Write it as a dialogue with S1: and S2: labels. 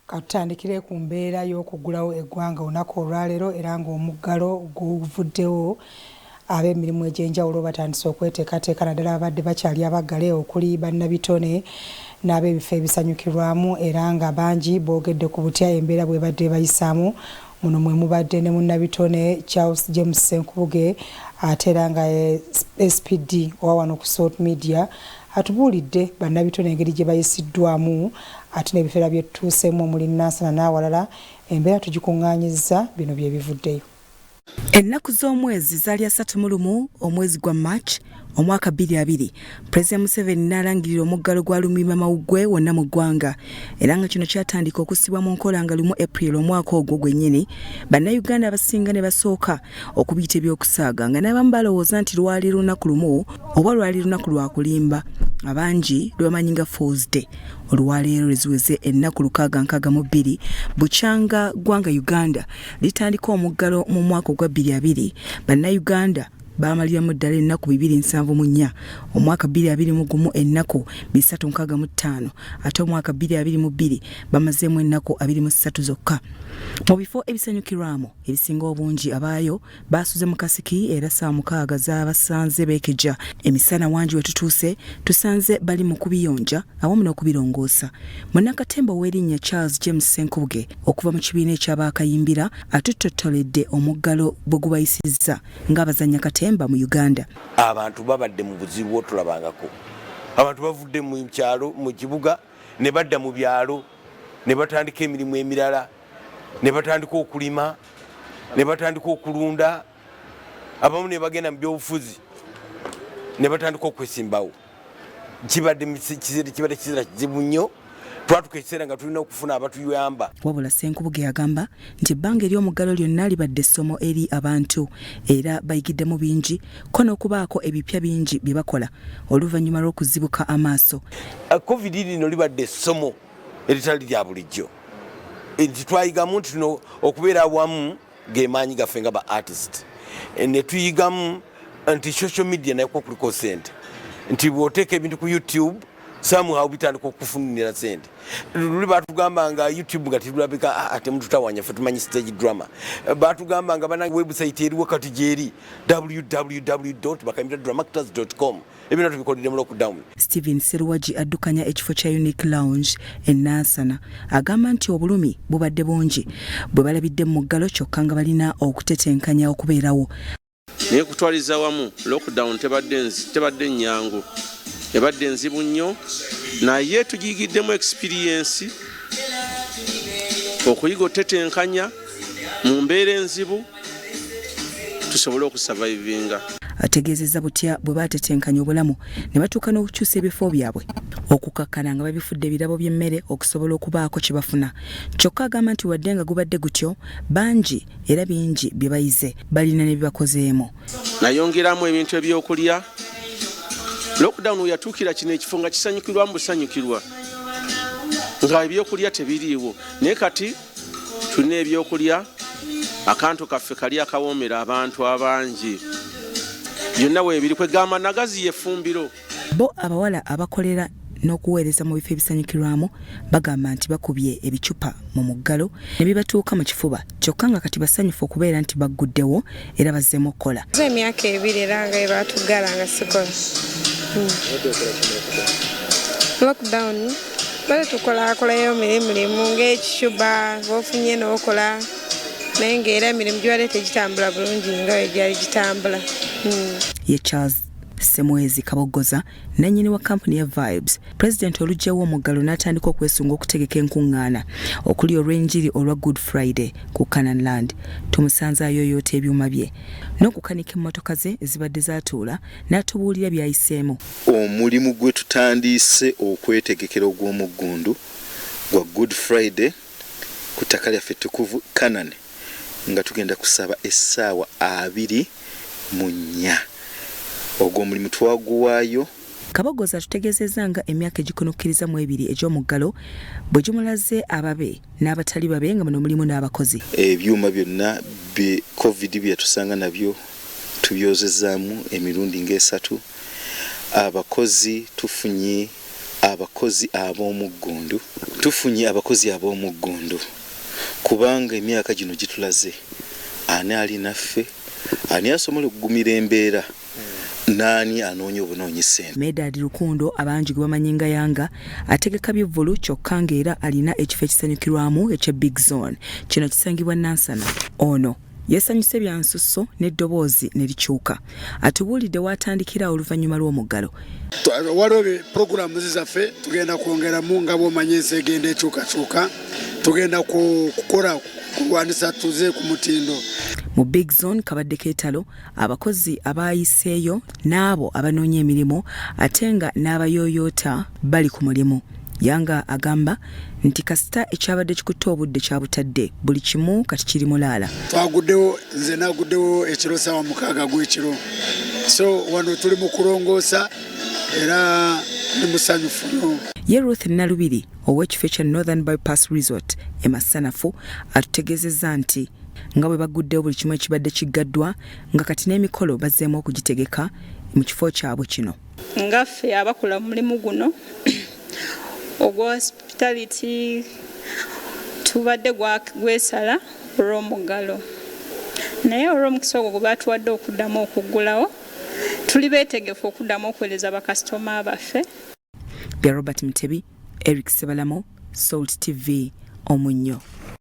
S1: Katandikire ku mbeera y'okuggulawo eggwanga olunaku olwaleero era ng'omuggalo guvuddewo ab'emirimu egy'enjawulo batandise okweteekateeka naddala abadde bakyali abaggale okuli bannabitone n'ab'ebifo ebisanyukirwamu era nga bangi boogedde ku butya embeera bw'ebadde bayisaamu. Muno mwe mubadde ne munnabitone Charles James Senkubuge ate era nga SPD owa wano ku Salt Media atubuulidde bannabitone engeri gye bayisiddwamu ate n'ebifeera bye tutuuseemu omuli Nansana n'awalala embeera tugikuŋŋaanyizza bino bye bivuddeyo.
S2: Ennaku z'omwezi zaali 31 omwezi gwa March omwaka 2020 President Museveni n'alangirira omuggalo gwa Lumima Mawuggwe wonna mu ggwanga era nga kino kyatandika okusibwa mu nkola nga lumu April omwaka ogwo gwennyini. Bannayuganda abasinga ne basooka okubiyita ebyokusaaga nga n'abamu balowooza nti lwali lunaku lumu oba lwali lunaku lwa kulimba. Abangi lwebamanyi nga Falls Day olwaleero lweziweze ennaku 662 bukyanga ggwanga Uganda litandika omuggalo mu mwaka ogwa 2020 bannayuganda baamaliramu ddala ennaku 274 omwaka 2021 ennaku 365 ate omwaka 2022 bamazeemu ennaku 23 zokka. Mu bifo ebisanyukirwamu ebisinga obungi abaayo baasuze mu kasiki era saa 6 zaabasanze beekejja. Emisana wangi we tutuuse tusanze bali mu kubiyonja awamu n'okubirongoosa. Munnakatemba ow'erinnya Charles James Senkubuge okuva mu kibiina eky'abaakayimbira atutottoledde omuggalo bwe gubayisizza ng'abazannya katemba mu Uganda.
S3: Abantu babadde mu buzibu otulabangako. Abantu bavudde mu kyalo mu kibuga ne badda mu byalo ne batandika emirimu emirala ne batandika okulima ne batandika okulunda abamu ne bagenda mu byobufuzi ne batandika okwesimbawo. Kibadde kizira kizibu nnyo. Twatukeesera nga tulina okufuna abatuyamba.
S2: Wabula Senkubuge yagamba nti ebbanga ery'omuggalo lyonna libadde essomo eri abantu era bayigiddemu bingi ko n'okubaako ebipya bingi bye bakola oluvannyuma lw'okuzibuka amaaso.
S3: COVID lino libadde essomo eritali lya bulijjo. Nti twayigamu nti tuno okubeera awamu ge maanyi gaffe nga ba artist. Ne tuyigamu nti social media nayo kuliko ssente. Nti bw'oteeka ebintu ku YouTube somehow bitandika okufunira sente. Luli batugamba nga YouTube nga tilulabika ate mtu tawanya fe tumanyi stage drama. Batugamba nga bana website eriwo kati jeri www.bakayimbiradramactors.com. Ebino tubikolera mu lockdown.
S2: Steven Seruwaji addukanya ekifo kya Unique Lounge e Nansana agamba nti obulumi bubadde bungi bwe balabidde mu muggalo kyokka nga balina okutetenkanya okubeerawo.
S4: Naye kutwaliza wamu lockdown tebadde nnyangu. Ebadde nzibu nnyo naye tugiyigiddemu experience okuyiga otetenkanya mu mbeera enzibu tusobole okusurvivinga.
S2: Ategeezezza butya bwe baatetenkanya obulamu ne batuuka n'okukyusa ebifo byabwe okukakkana nga babifudde ebirabo by'emmere okusobola okubaako kye bafuna. Kyokka agamba nti wadde nga gubadde gutyo bangi era bingi bye bayize balina ne bibakozeemu.
S4: Nayongeramu ebintu ebyokulya. Lockdown yatuukira kino ekifo nga kisanyukirwa busanyukirwa nga ebyokulya tebiriiwo naye kati tulina ebyokulya akantu kaffe kali akawoomera abantu abangi byonna weebiri kwegamba nagazi yefumbiro.
S2: Bo abawala abakolera n'okuweereza mu bifo ebisanyukirwamu bagamba nti bakubye ebicupa mu muggalo ne bibatuuka mu kifuba kyokka nga kati basanyufu okubeera nti bagguddewo era bazzeemu okukola.
S5: Emyaka 2 era nga ebatugala nga sikola lockdown bale tukolayo mirimu ng'ekishuba bofunye n'okola naye ng'era emirimu gyali tegitambula bulungi nga egyali gitambula.
S2: Ye Charles Semwezi Kabogoza nannyini wa kampuni ya Vibes President olugjawo omuggalo n'atandika okwesunga okutegeka enkuŋŋaana okuli olw'enjiri olwa Good Friday ku Canaan Land. Tumusanze ayoyoota ebyuma bye n'okukanika emmotoka ze ezibadde zaatuula n'atubuulira byayiseemu.
S6: Omulimu gwe tutandiise okwetegekera ogw'omuggundu gwa Good Friday ku ttaka lyaffe ettukuvu Canaan nga tugenda kusaba essaawa 24 ogwo omulimu twaguwaayo.
S2: Kabogoza tutegeezezza nga emyaka egikonokkiriza mu 2 egy'omuggalo bwe gimulaze ababe n'abatali babe nga muno mulimu n'abakozi.
S6: Ebyuma byonna COVID byetusanga nabyo tubyozezaamu emirundi ng'esatu. Abakozi tufunye abakozi ab'omuggundu tufunye abakozi ab'omuggundu kubanga emyaka gino gitulaze ani ali naffe ani asobola okugumira embeera nani anoonya obunoonyi ssente.
S2: Medadi Lukundo abangi gwe bamanyi nga Yanga ategeka byevulu kyokka ng'era alina ekifo ekisanyukirwamu ekya Big Zone kino kisangibwa Nansana. Ono yesanyuse byansusso n'eddoboozi ne likyuka atubuulidde watandikira oluvannyuma lw'omuggalo.
S7: Waliwo puroguramu zaffe tugenda kwongeramu nga bw'omanyi ensi egenda ekyukakyuka tugenda kukola kulwanisa tuze ku mutindo.
S2: Mu Big Zone kabadde keetalo abakozi abayiseeyo n'abo abanoonya emirimu ate nga n'abayooyoota bali ku mulimu. Yanga agamba nti kasita ekyabadde kikutte obudde kyabutadde buli kimu kati kiri mulaala.
S7: Twaguddewo nze naguddewo ekiro ssaawa 6 gw'ekiro so wano tuli mu kulongoosa era ndi musanyufu nnyo.
S2: Ye Ruth Nalubiri ow'ekifo kya Northern Bypass Resort e Masanafu atutegeezezza nti nga bwe baguddewo buli kimu ekibadde kiggaddwa nga kati n'emikolo bazzeemu okugitegeka mu kifo kyabwe kino.
S8: Ngaffe abakola mulimu guno ogwa hospitality tubadde gwesala olw'omuggalo naye olw'omukisa ogwo gwe baatuwadde okuddamu okuggulawo tuli beetegefu okuddamu okuweereza bakasitoma baffe.
S2: Bya Robert Mutebi, Eric Sebalamo, Salt TV, Omunnyo.